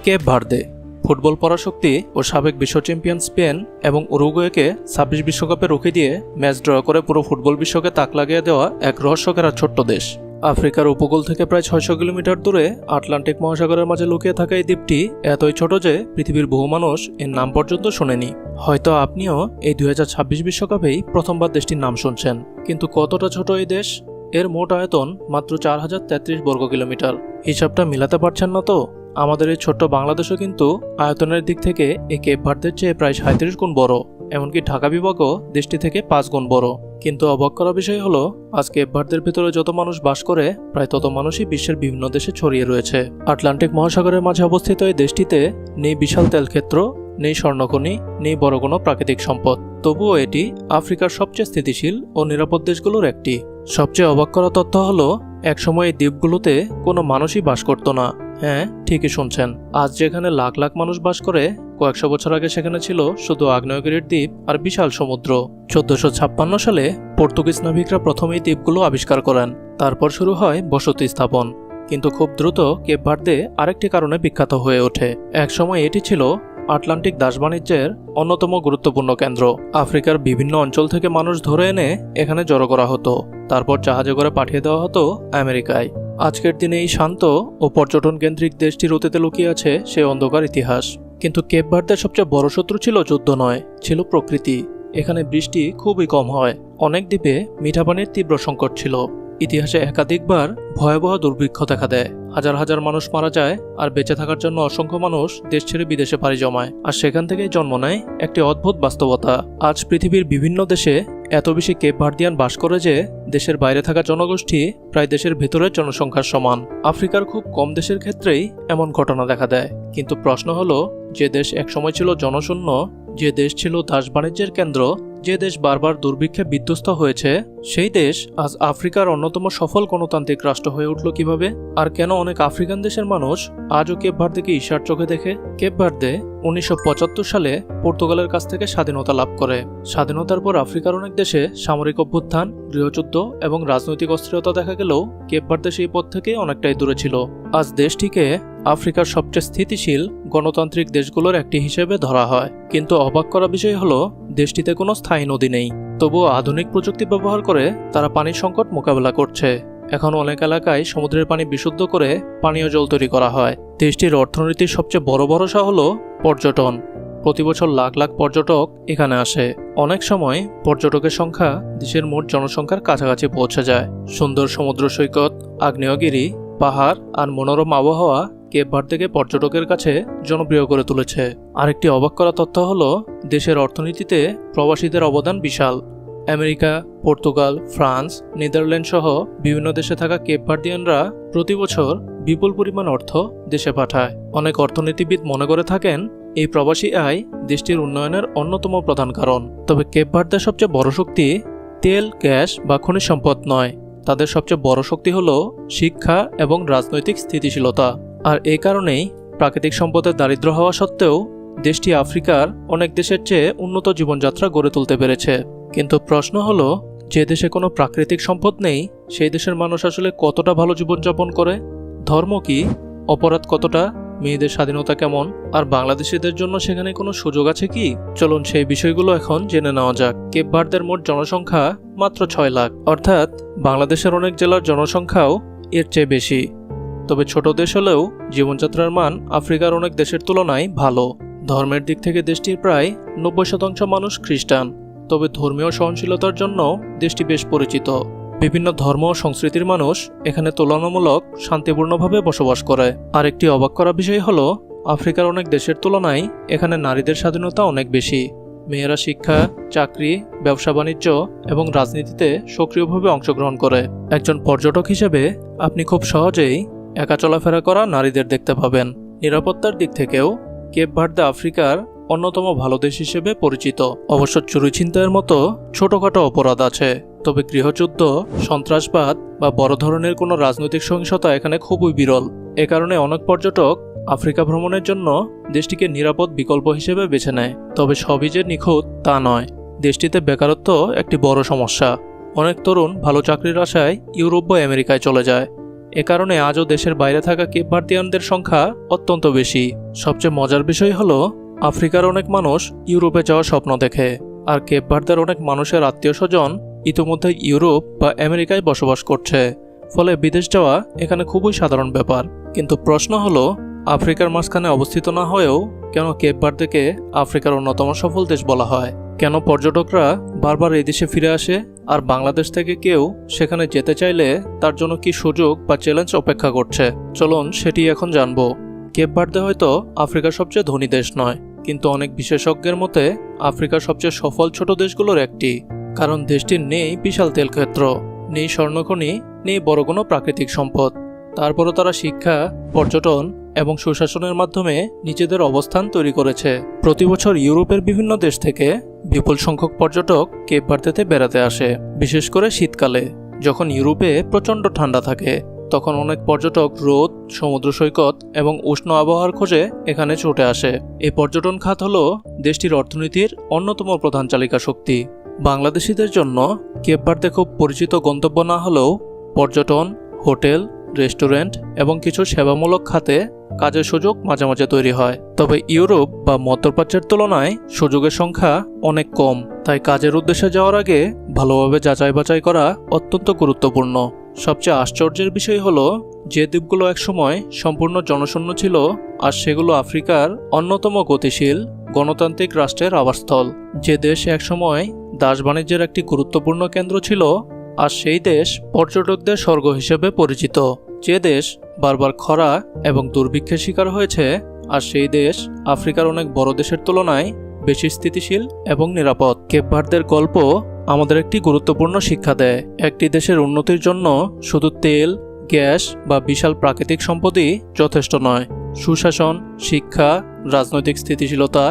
Cape Verde football পরাশক্তি ও সাবেক বিশ্ব champion Spain এবং উরুগুয়েকে ২৬ বিশ্বকাপে রুখে দিয়ে ম্যাচ ড্র করে পুরো ফুটবল বিশ্বকে তাক লাগিয়ে দেওয়া এক রহস্যকেরা ছোট্ট দেশ। আফ্রিকার উপকূল থেকে প্রায় ৬০০ কিলোমিটার দূরে আটলান্টিক মহাসাগরের মাঝে লুকিয়ে থাকা এই দ্বীপটি এতই ছোট যে পৃথিবীর বহু মানুষ এর নাম পর্যন্ত শোনেনি। হয়তো আপনিও এই ২০২৬ বিশ্বকাপেই প্রথমবার দেশটির নাম শুনছেন। কিন্তু কতটা ছোট এই দেশ? এর মোট আয়তন মাত্র ৪,০৩৩ বর্গ কিলোমিটার। হিসাবটা মিলাতে পারছেন না তো? আমাদের এই ছোট্ট বাংলাদেশও কিন্তু আয়তনের দিক থেকে এই কেপ ভার্দের চেয়ে প্রায় ৩৭ গুণ বড়, এমনকি ঢাকা বিভাগও দেশটি থেকে ৫ গুণ বড়। কিন্তু অবাক করা বিষয় হলো, আজ কেপ ভার্দের ভেতরে যত মানুষ বাস করে প্রায় তত মানুষই বিশ্বের বিভিন্ন দেশে ছড়িয়ে রয়েছে। আটলান্টিক মহাসাগরের মাঝে অবস্থিত এই দেশটিতে নেই বিশাল তেলক্ষেত্র, নেই স্বর্ণখনি, নেই বড় কোনো প্রাকৃতিক সম্পদ। তবুও এটি আফ্রিকার সবচেয়ে স্থিতিশীল ও নিরাপদ দেশগুলোর একটি। সবচেয়ে অবাক করা তথ্য হলো, একসময় এই দ্বীপগুলোতে কোনো মানুষই বাস করত না। হ্যাঁ, ঠিকই শুনছেন। আজ যেখানে লাখ লাখ মানুষ বাস করে, কয়েকশো বছর আগে সেখানে ছিল শুধু আগ্নেয়গিরির দ্বীপ আর বিশাল সমুদ্র। ১৪৫৬ সালে পর্তুগিজ নাবিকরা প্রথম এই দ্বীপগুলো আবিষ্কার করেন। তারপর শুরু হয় বসতি স্থাপন। কিন্তু খুব দ্রুত কেপ ভার্দে আরেকটি কারণে বিখ্যাত হয়ে ওঠে। একসময় এটি ছিল আটলান্টিক দাস বাণিজ্যের অন্যতম গুরুত্বপূর্ণ কেন্দ্র। আফ্রিকার বিভিন্ন অঞ্চল থেকে মানুষ ধরে এনে এখানে জড়ো করা হতো, তারপর জাহাজে করে পাঠিয়ে দেওয়া হতো আমেরিকায়। আজকের দিনে এই শান্ত ও পর্যটন কেন্দ্রিক দেশটির অতীতে লুকিয়ে আছে সে অন্ধকার ইতিহাস। কিন্তু কেপ ভার্দের সবচেয়ে বড় শত্রু ছিল যুদ্ধ নয়, ছিল প্রকৃতি। এখানে বৃষ্টি খুবই কম হয়, অনেক দ্বীপে মিঠা পানির তীব্র সংকট ছিল। ইতিহাসে একাধিকবার ভয়াবহ দুর্ভিক্ষ দেখা দেয়, হাজার হাজার মানুষ মারা যায়, আর বেঁচে থাকার জন্য অসংখ্য মানুষ দেশ ছেড়ে বিদেশে পাড়ি জমায়। আর সেখান থেকেই জন্ম নেয় একটি অদ্ভুত বাস্তবতা। আজ পৃথিবীর বিভিন্ন দেশে এত বেশি কেপ ভার্দিয়ান বাস করে যে দেশের বাইরে থাকা জনগোষ্ঠী প্রায় দেশের ভেতরের জনসংখ্যার সমান। আফ্রিকার খুব কম দেশের ক্ষেত্রেই এমন ঘটনা দেখা দেয়। কিন্তু প্রশ্ন হলো, যে দেশ একসময় ছিল জনশূন্য, যে দেশ ছিল দাস বাণিজ্যের কেন্দ্র, যে দেশ বারবার দুর্ভিক্ষে বিধ্বস্ত হয়েছে, সেই দেশ আজ আফ্রিকার অন্যতম সফল গণতান্ত্রিক রাষ্ট্র হয়ে উঠল কিভাবে? আর কেন অনেক আফ্রিকান দেশের মানুষ আজও কেপ ভার্দেকে ঈর্ষার চোখে দেখে? কেপ ভার্দে ১৯৭৫ সালে পর্তুগালের কাছ থেকে স্বাধীনতা লাভ করে। স্বাধীনতার পর আফ্রিকার অনেক দেশে সামরিক অভ্যুত্থান, গৃহযুদ্ধ এবং রাজনৈতিক অস্থিরতা দেখা গেলেও কেপ ভার্দে সেই পথ থেকে অনেকটাই দূরে ছিল। আজ দেশটিকে আফ্রিকার সবচেয়ে স্থিতিশীল গণতান্ত্রিক দেশগুলোর একটি হিসেবে ধরা হয়। কিন্তু অবাক করা বিষয় হলো, দেশটিতে কোনো স্থায়ী নদী নেই। তবুও আধুনিক প্রযুক্তি ব্যবহার করে তারা পানির সংকট মোকাবেলা করছে। এখন অনেক এলাকায় সমুদ্রের পানি বিশুদ্ধ করে পানীয় জল তৈরি করা হয়। দেশটির অর্থনীতির সবচেয়ে বড় ভরসা হলো পর্যটন। প্রতি বছর লাখ লাখ পর্যটক এখানে আসে। অনেক সময় পর্যটকের সংখ্যা দেশের মোট জনসংখ্যার কাছাকাছি পৌঁছে যায়। সুন্দর সমুদ্র সৈকত, আগ্নেয়গিরি, পাহাড় আর মনোরম আবহাওয়া কেপ ভার্দেকে পর্যটকের কাছে জনপ্রিয় করে তুলেছে। আরেকটি অবাক করা তথ্য হলো, দেশের অর্থনীতিতে প্রবাসীদের অবদান বিশাল। আমেরিকা, পর্তুগাল, ফ্রান্স, নেদারল্যান্ড সহ বিভিন্ন দেশে থাকা কেপ ভার্দিয়ানরা প্রতি বছর বিপুল পরিমাণ অর্থ দেশে পাঠায়। অনেক অর্থনীতিবিদ মনে করে থাকেন এই প্রবাসী আয় দেশটির উন্নয়নের অন্যতম প্রধান কারণ। তবে কেপ ভার্দের সবচেয়ে বড় শক্তি তেল, গ্যাস বা খনিজ সম্পদ নয়। তাদের সবচেয়ে বড় শক্তি হলো শিক্ষা এবং রাজনৈতিক স্থিতিশীলতা। আর এই কারণেই প্রাকৃতিক সম্পদের দারিদ্র্য হওয়া সত্ত্বেও দেশটি আফ্রিকার অনেক দেশের চেয়ে উন্নত জীবনযাত্রা গড়ে তুলতে পেরেছে। কিন্তু প্রশ্ন হলো, যে দেশে কোনো প্রাকৃতিক সম্পদ নেই, সেই দেশের মানুষ আসলে কতটা ভালো জীবনযাপন করে? ধর্ম কি? অপরাধ কতটা? মেয়েদের স্বাধীনতা কেমন? আর বাংলাদেশিদের জন্য সেখানে কোনো সুযোগ আছে কি? চলুন সেই বিষয়গুলো এখন জেনে নেওয়া যাক। কেপ ভার্দের মোট জনসংখ্যা মাত্র ৬ লাখ, অর্থাৎ বাংলাদেশের অনেক জেলার জনসংখ্যাও এর চেয়ে বেশি। তবে ছোট দেশ হলেও জীবনযাত্রার মান আফ্রিকার অনেক দেশের তুলনায় ভালো। ধর্মের দিক থেকে দেশটির প্রায় ৯০% মানুষ খ্রিস্টান। তবে ধর্মীয় সহনশীলতার জন্য দেশটি বেশ পরিচিত। বিভিন্ন ধর্ম ও সংস্কৃতির মানুষ এখানে তুলনামূলক শান্তিপূর্ণভাবে বসবাস করে। আরেকটি অবাক করা বিষয় হলো, আফ্রিকার অনেক দেশের তুলনায় এখানে নারীদের স্বাধীনতা অনেক বেশি। মেয়েরা শিক্ষা, চাকরি, ব্যবসা বাণিজ্য এবং রাজনীতিতে সক্রিয়ভাবে অংশগ্রহণ করে। একজন পর্যটক হিসেবে আপনি খুব সহজেই একা চলাফেরা করা নারীদের দেখতে পাবেন। নিরাপত্তার দিক থেকেও কেপ ভার্দে আফ্রিকার অন্যতম ভালো দেশ হিসেবে পরিচিত। অবশ্য চুরি ছিনতাইয়ের মতো ছোটখাটো অপরাধ আছে, তবে গৃহযুদ্ধ, সন্ত্রাসবাদ বা বড় ধরনের কোনো রাজনৈতিক সহিংসতা এখানে খুবই বিরল। এ কারণে অনেক পর্যটক আফ্রিকা ভ্রমণের জন্য দেশটিকে নিরাপদ বিকল্প হিসেবে বেছে নেয়। তবে সবই যে নিখুঁত তা নয়। দেশটিতে বেকারত্ব একটি বড় সমস্যা। অনেক তরুণ ভালো চাকরির আশায় ইউরোপ বা আমেরিকায় চলে যায়। এ কারণে আজও দেশের বাইরে থাকা কেপ ভার্দিয়ানদের সংখ্যা অত্যন্ত বেশি। সবচেয়ে মজার বিষয় হলো আফ্রিকার অনেক মানুষ ইউরোপে যাওয়ার স্বপ্ন দেখে, আর কেপ ভার্দের অনেক মানুষের আত্মীয় স্বজন ইতিমধ্যে ইউরোপ বা আমেরিকায় বসবাস করছে, ফলে বিদেশ যাওয়া এখানে খুবই সাধারণ ব্যাপার। কিন্তু প্রশ্ন হলো, আফ্রিকার মাঝখানে অবস্থিত না হয়েও কেন কেপ ভার্দেকে আফ্রিকার অন্যতম সফল দেশ বলা হয়? কেন পর্যটকরা বারবার এই দেশে ফিরে আসে? আর বাংলাদেশ থেকে কেউ সেখানে যেতে চাইলে তার জন্য কি সুযোগ বা চ্যালেঞ্জ অপেক্ষা করছে? চলুন সেটি এখন জানবো। কেপ ভার্দে হয়তো আফ্রিকার সবচেয়ে ধনী দেশ নয়, কিন্তু অনেক বিশেষজ্ঞের মতে আফ্রিকার সবচেয়ে সফল ছোট দেশগুলোর একটি। কারণ দেশটির নেই বিশাল তেলক্ষেত্র, নেই স্বর্ণখনি, নেই বড় কোনো প্রাকৃতিক সম্পদ। তারপরও তারা শিক্ষা, পর্যটন এবং সুশাসনের মাধ্যমে নিজেদের অবস্থান তৈরি করেছে। প্রতি বছর ইউরোপের বিভিন্ন দেশ থেকে বিপুল সংখ্যক পর্যটক কেপ ভার্দেতে বেড়াতে আসে, বিশেষ করে শীতকালে যখন ইউরোপে প্রচণ্ড ঠান্ডা থাকে। তখন অনেক পর্যটক রোদ, সমুদ্র সৈকত এবং উষ্ণ আবহাওয়ার খোঁজে এখানে ছুটে আসে। এই পর্যটন খাত হলো দেশটির অর্থনীতির অন্যতম প্রধান চালিকা শক্তি। বাংলাদেশিদের জন্য কেপ ভার্দে খুব পরিচিত গন্তব্য না হলেও পর্যটন, হোটেল, রেস্টুরেন্ট এবং কিছু সেবামূলক খাতে কাজের সুযোগ মাঝে মাঝে তৈরি হয়। তবে ইউরোপ বা মধ্যপ্রাচ্যের তুলনায় সুযোগের সংখ্যা অনেক কম, তাই কাজের উদ্দেশ্যে যাওয়ার আগে ভালোভাবে যাচাই বাছাই করা অত্যন্ত গুরুত্বপূর্ণ। সবচেয়ে আশ্চর্যের বিষয় হলো, যে দ্বীপগুলো একসময় সম্পূর্ণ জনশূন্য ছিল, আর সেগুলো আফ্রিকার অন্যতম গতিশীল গণতান্ত্রিক রাষ্ট্রের আবাসস্থল। যে দেশ একসময় দাস বাণিজ্যের একটি গুরুত্বপূর্ণ কেন্দ্র ছিল, আর সেই দেশ পর্যটকদের স্বর্গ হিসেবে পরিচিত। যে দেশ বারবার খরা এবং দুর্ভিক্ষের শিকার হয়েছে, আর সেই দেশ আফ্রিকার অনেক বড় দেশের তুলনায় বেশি স্থিতিশীল এবং নিরাপদ। কেপ ভার্দের গল্প আমাদের একটি গুরুত্বপূর্ণ শিক্ষা দেয়। একটি দেশের উন্নতির জন্য শুধু তেল, গ্যাস বা বিশাল প্রাকৃতিক সম্পদই যথেষ্ট নয়। সুশাসন, শিক্ষা, রাজনৈতিক স্থিতিশীলতা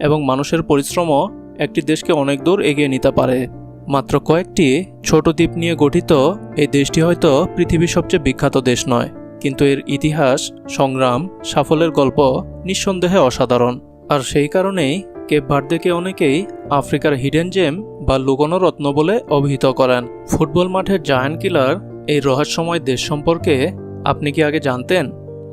এবং মানুষের পরিশ্রমও একটি দেশকে অনেক দূর এগিয়ে নিতে পারে। মাত্র কয়েকটি ছোট দ্বীপ নিয়ে গঠিত এই দেশটি হয়তো পৃথিবীর সবচেয়ে বিখ্যাত দেশ নয়, কিন্তু এর ইতিহাস, সংগ্রাম, সাফল্যের গল্প নিঃসন্দেহে অসাধারণ। আর সেই কারণেই কেপ ভার্দেকে অনেকেই আফ্রিকার হিডেন জেম বা লুকোনো রত্ন বলে অভিহিত করেন। ফুটবল মাঠের জায়ান্ট কিলার এই রহস্যময় দেশ সম্পর্কে আপনি কি আগে জানতেন?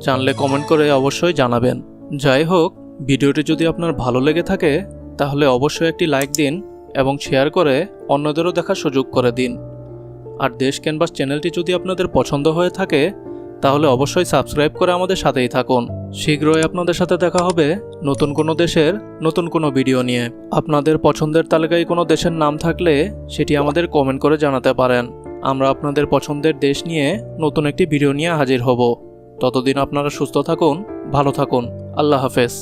জানলে কমেন্ট করে অবশ্যই জানাবেন। যাই হোক, ভিডিওটি যদি আপনার ভালো লেগে থাকে তাহলে অবশ্যই একটি লাইক দিন এবং শেয়ার করে অন্যদেরও দেখার সুযোগ করে দিন। আর দেশ ক্যানভাস চ্যানেলটি যদি আপনাদের পছন্দ হয়ে থাকে তাহলে অবশ্যই সাবস্ক্রাইব করে আমাদের সাথেই থাকুন। শীঘ্রই আপনাদের সাথে দেখা হবে নতুন কোনো দেশের নতুন কোনো ভিডিও নিয়ে। আপনাদের পছন্দের তালিকায় কোনো দেশের নাম থাকলে সেটি আমাদের কমেন্ট করে জানাতে পারেন। আমরা আপনাদের পছন্দের দেশ নিয়ে নতুন একটি ভিডিও নিয়ে হাজির হব। ততদিন আপনারা সুস্থ থাকুন, ভালো থাকুন। আল্লাহ হাফেজ।